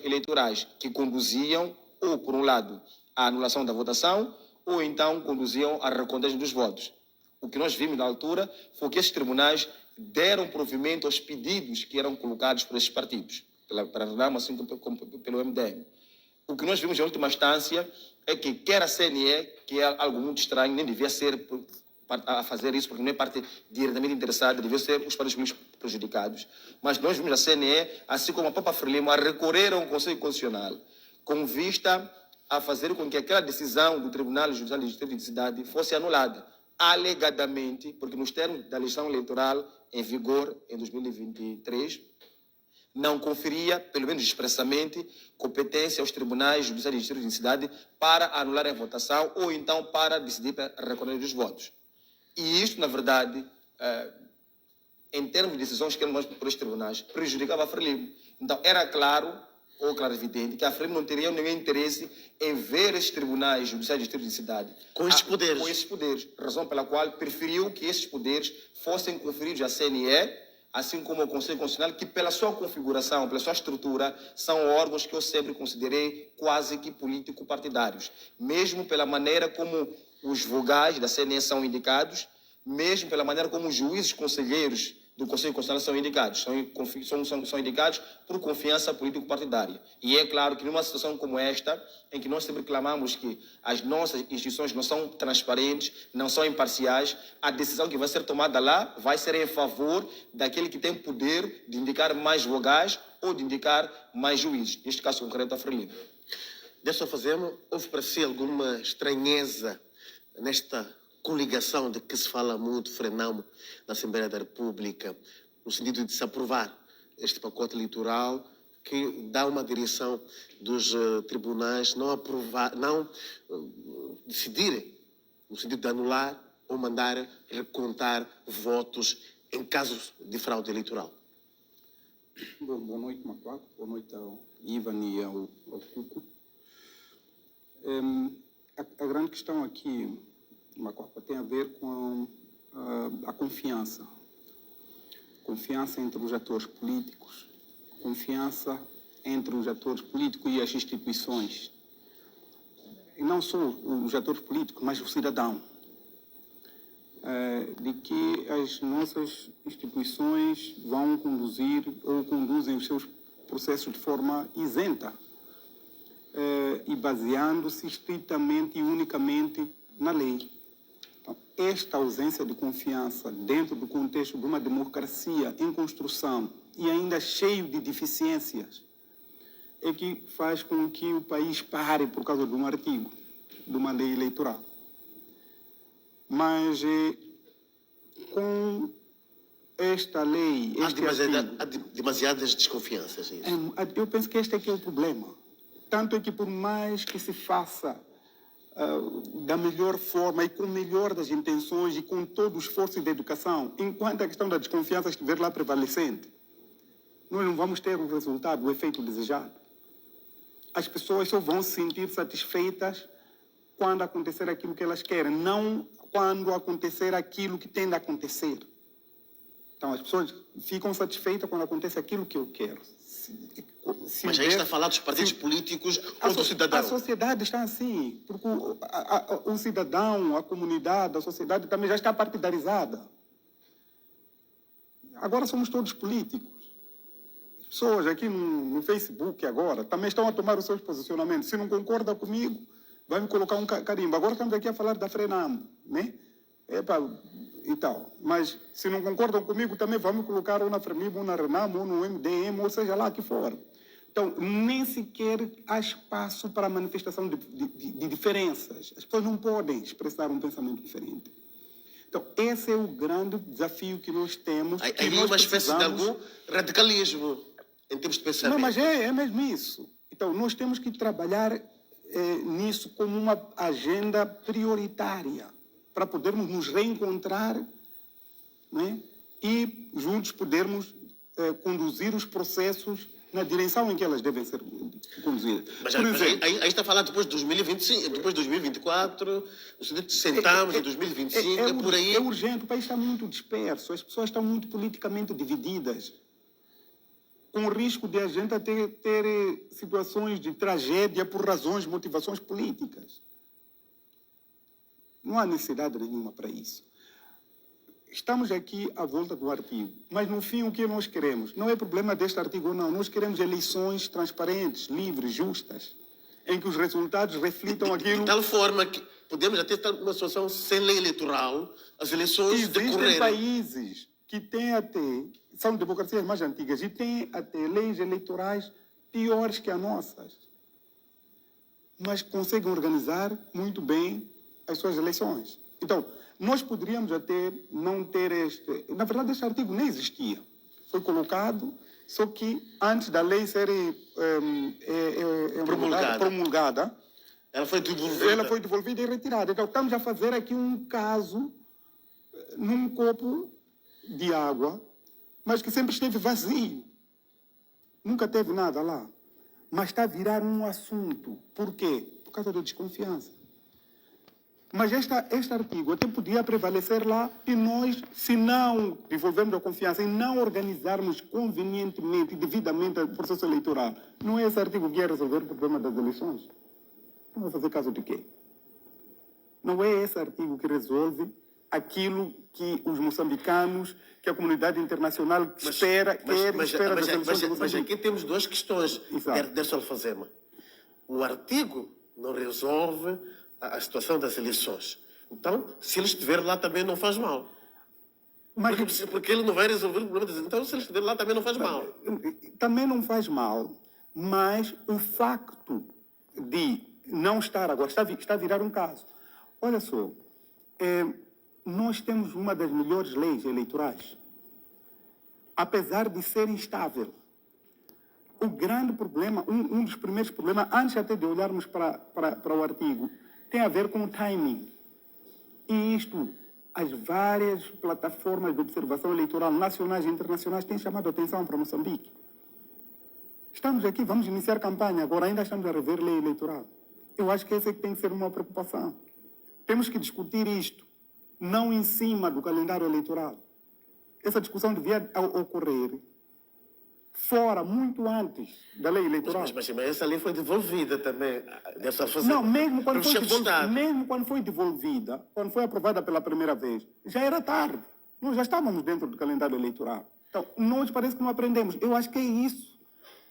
eleitorais que conduziam, ou por um lado, à anulação da votação, ou então conduziam à recontagem dos votos. O que nós vimos na altura foi que esses tribunais deram provimento aos pedidos que eram colocados por esses partidos, pela RENAMO, assim como pelo MDM. O que nós vimos em última instância é que quer a CNE, que é algo muito estranho, nem devia ser a fazer isso, porque não é parte diretamente interessada, devia ser os partidos políticos prejudicados. Mas nós vimos a CNE, assim como a própria Frelimo, a recorrer ao Conselho Constitucional, com vista a fazer com que aquela decisão do Tribunal Judicial de Distrito de Cidade fosse anulada, alegadamente, porque nos termos da legislação eleitoral em vigor em 2023, não conferia, pelo menos expressamente, competência aos tribunais judiciais de distrito de cidade para anular a votação ou então para decidir para recolher os votos. E isto, na verdade, em termos de decisões que eram tomadas por estes tribunais, prejudicava a Frelimo. Então, era claro, ou claro evidente, que a Frelimo não teria nenhum interesse em ver estes tribunais judiciais de distrito de cidade com esses poderes. Com esses poderes, razão pela qual preferiu que esses poderes fossem conferidos à CNE, assim como ao Conselho Constitucional, que pela sua configuração, pela sua estrutura, são órgãos que eu sempre considerei quase que político-partidários. Mesmo pela maneira como os vogais da CNE são indicados, mesmo pela maneira como os juízes conselheiros do Conselho Constitucional são indicados. São indicados por confiança político-partidária. E é claro que numa situação como esta, em que nós sempre clamamos que as nossas instituições não são transparentes, não são imparciais, a decisão que vai ser tomada lá vai ser em favor daquele que tem poder de indicar mais vogais ou de indicar mais juízes. Neste caso concreto, a Frelimo. Dessa fazemos, houve para si alguma estranheza nesta coligação de que se fala muito, FRENAMO, na Assembleia da República, no sentido de se aprovar este pacote eleitoral que dá uma direção dos tribunais não decidirem, no sentido de anular ou mandar recontar votos em casos de fraude eleitoral? Boa noite, Macuaco. Boa noite ao Ivan e ao Cuco. A grande questão aqui, Macuaco, tem a ver com a confiança. Confiança entre os atores políticos, confiança entre os atores políticos e as instituições. E não só os atores políticos, mas o cidadão. De que as nossas instituições vão conduzir ou conduzem os seus processos de forma isenta e baseando-se estritamente e unicamente na lei. Então, esta ausência de confiança dentro do contexto de uma democracia em construção e ainda cheio de deficiências é que faz com que o país pare por causa de um artigo de uma lei eleitoral. Mas com esta lei... Há demasiadas desconfianças. É isso? Eu penso que este é que é o problema. Tanto é que por mais que se faça da melhor forma e com o melhor das intenções e com todo o esforço de educação, enquanto a questão da desconfiança estiver lá prevalecente, nós não vamos ter o resultado, o efeito desejado. As pessoas só vão se sentir satisfeitas quando acontecer aquilo que elas querem, não quando acontecer aquilo que tem de acontecer. Então, as pessoas ficam satisfeitas quando acontece aquilo que eu quero. Mas aí está a falar dos partidos políticos ou do cidadão? A sociedade está assim, porque o cidadão, a comunidade, a sociedade também já está partidarizada. Agora somos todos políticos. As pessoas aqui no Facebook agora também estão a tomar os seus posicionamentos. Se não concorda comigo, vai me colocar um carimbo. Agora estamos aqui a falar da FRENAMO, né? E tal. Mas se não concordam comigo, também vão me colocar ou na FRELIMO, ou na RENAMO, ou no MDM, ou seja lá que for. Então, nem sequer há espaço para a manifestação de diferenças. As pessoas não podem expressar um pensamento diferente. Então, esse é o grande desafio que nós temos. Aí é uma espécie de algum radicalismo em termos de pensamento. Não, mas é mesmo isso. Então, nós temos que trabalhar nisso como uma agenda prioritária, para podermos nos reencontrar, né? E juntos podermos conduzir os processos na direção em que elas devem ser conduzidas. Mas aí está a falar depois de 2025, depois de 2024, sentamos em 2025, é por aí. É urgente, o país está muito disperso, as pessoas estão muito politicamente divididas. com o risco de a gente ter situações de tragédia por razões, motivações políticas. Não há necessidade nenhuma para isso. Estamos aqui à volta do artigo, mas no fim o que nós queremos? Não é problema deste artigo ou não, nós queremos eleições transparentes, livres, justas, em que os resultados reflitam aquilo... De tal forma que podemos até estar numa situação sem lei eleitoral, as eleições Existem decorrerem. países que têm até, são democracias mais antigas, e têm até leis eleitorais piores que as nossas, mas conseguem organizar muito bem as suas eleições. Então, nós poderíamos até não ter este... Na verdade, este artigo nem existia. Foi colocado, só que antes da lei ser promulgada, ela foi devolvida e retirada. Então, estamos a fazer aqui um caso num copo de água, mas que sempre esteve vazio. Nunca teve nada lá. Mas está a virar um assunto. Por quê? Por causa da desconfiança. Mas este artigo até podia prevalecer lá e nós, se não devolvermos a confiança e não organizarmos convenientemente e devidamente o processo eleitoral, não é esse artigo que ia resolver o problema das eleições? Não vai fazer caso de quê? Não é esse artigo que resolve aquilo que os moçambicanos, que a comunidade internacional espera das eleições de Moçambique. Mas aqui temos duas questões. Deixa eu fazer. O artigo não resolve a situação das eleições. Então, se ele estiver lá também não faz mal. Porque ele não vai resolver o problema das eleições. Então, se ele estiver lá também não faz mal. Também não faz mal, mas o facto de não estar agora, está a virar um caso. Olha só, nós temos uma das melhores leis eleitorais, apesar de ser instável. O grande problema, um dos primeiros problemas, antes até de olharmos para o artigo, tem a ver com o timing. E isto, as várias plataformas de observação eleitoral nacionais e internacionais têm chamado a atenção para Moçambique. Estamos aqui, vamos iniciar campanha, agora ainda estamos a rever lei eleitoral. Eu acho que essa é que tem que ser uma preocupação. Temos que discutir isto, não em cima do calendário eleitoral. Essa discussão devia ocorrer fora, muito antes da lei eleitoral. Mas essa lei foi devolvida também. Não, mesmo quando foi devolvida, quando foi aprovada pela primeira vez, já era tarde. Nós já estávamos dentro do calendário eleitoral. Então, nós parece que não aprendemos. Eu acho que é isso.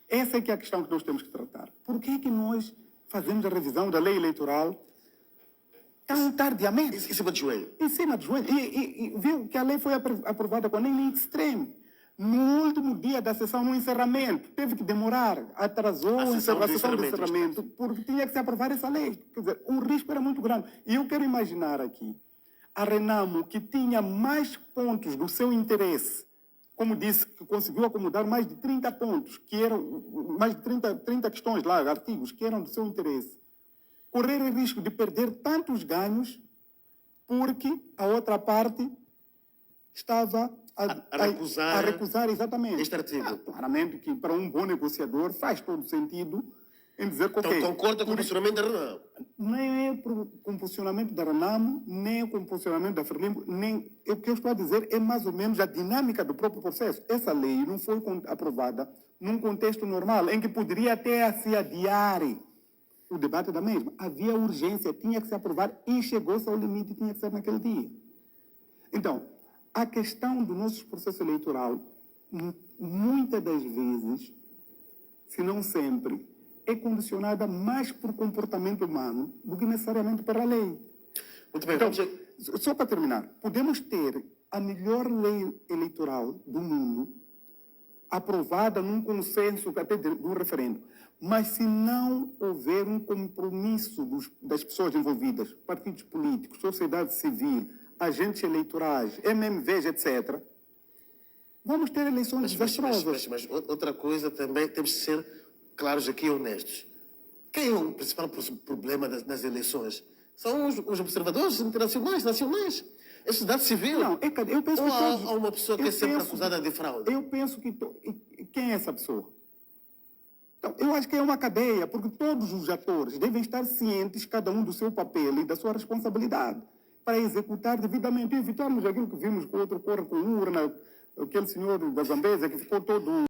Essa é que é a questão que nós temos que tratar. Por que é que nós fazemos a revisão da lei eleitoral tão tardiamente? Em cima de joelho. Em cima de joelho. E viu que a lei foi aprovada com a lei extreme. No último dia da sessão, no encerramento, teve que demorar, atrasou a sessão do encerramento, porque tinha que se aprovar essa lei. Quer dizer, o risco era muito grande. E eu quero imaginar aqui a Renamo, que tinha mais pontos do seu interesse, como disse, que conseguiu acomodar mais de 30 pontos, que eram mais de 30 questões lá, artigos, que eram do seu interesse, correr o risco de perder tantos ganhos, porque a outra parte estava a recusar exatamente este artigo. Claramente que para um bom negociador faz todo sentido em dizer que então concorda com o posicionamento da Renamo? Nem é com o posicionamento da Renamo, nem com o posicionamento da Frelimo, nem... O que eu estou a dizer é mais ou menos a dinâmica do próprio processo. Essa lei não foi aprovada num contexto normal, em que poderia até se adiar o debate da mesma. Havia urgência, tinha que se aprovar e chegou-se ao limite, tinha que ser naquele dia. Então, a questão do nosso processo eleitoral, muitas das vezes, se não sempre, é condicionada mais por comportamento humano do que necessariamente pela lei. Muito bem. Então, só para terminar, podemos ter a melhor lei eleitoral do mundo aprovada num consenso até de um referendo, mas se não houver um compromisso das pessoas envolvidas, partidos políticos, sociedade civil, agentes eleitorais, MMVs, etc., vamos ter eleições desastrosas. Mas outra coisa também, temos de ser claros aqui e honestos. Quem é o principal problema das eleições? São os observadores internacionais, nacionais. A sociedade civil. Não, eu penso ou que há uma pessoa que é sempre acusada de fraude? Eu penso que... Quem é essa pessoa? Então, eu acho que é uma cadeia, porque todos os atores devem estar cientes, cada um do seu papel e da sua responsabilidade, para executar devidamente e evitarmos aquilo que vimos com o outro corre com urna, aquele senhor da Zambésia que ficou todo